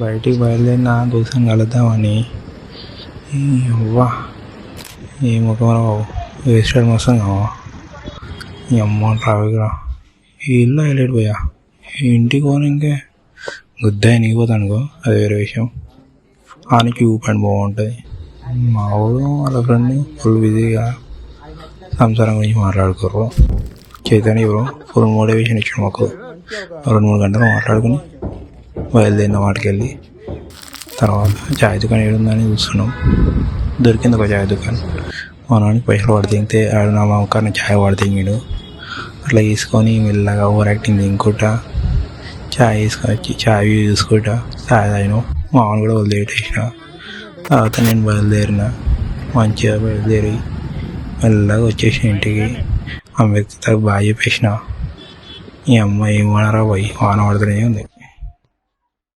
బయటికి బయలుదేరిన దోస్తుని కలుద్దామని. అవ్వా ఏ ముఖం రావు వేస్తాడు మొత్తం కావా ఈ అమ్మ ట్రాఫిక్ రా. ఈ ఇల్లు హైలైట్ పోయా ఇంటికి పోను ఇంకే గుద్దాయి నీకు పోతాను అనుకో అది వేరే విషయం. ఆనికి ఊపండి బాగుంటుంది. మా ఊరు వాళ్ళ ఫ్రెండ్ ఫుల్ బిజీగా సంసారం గురించి మాట్లాడుకోరు. చైతన్య ఎవరు ఫుల్ మోటివేషన్ ఇచ్చాడు మాకు. 2-3 గంటలు మాట్లాడుకుని బయలుదేరిన వాటికెళ్ళి తర్వాత చాయ్ దుకాణం ఏడుందని చూస్తున్నాం. దొరికింది ఒక చాయ్ దుకాణం. మా నాన్నకి పైసలు వాడు తింటే ఆడు నా మామకాన్ని చాయ్ వాడు తింగిడు. అట్లా తీసుకొని మెల్లగా ఓవర్ యాక్టింగ్ తినుకుంటా చాయ్ తీసుకొని వచ్చి చాయ్ చూసుకుంటా చాయ్ తాగినాం. మామూలు కూడా వదిలేటేసిన. తర్వాత నేను బయలుదేరిన. మంచిగా బయలుదేరి మెల్లగా వచ్చేసిన ఇంటికి. అంబేద్కర్ బాగా చెప్పేసిన. ఈ అమ్మాయి ఏం వానరా పోయి వాన పడుతూనే ఉంది.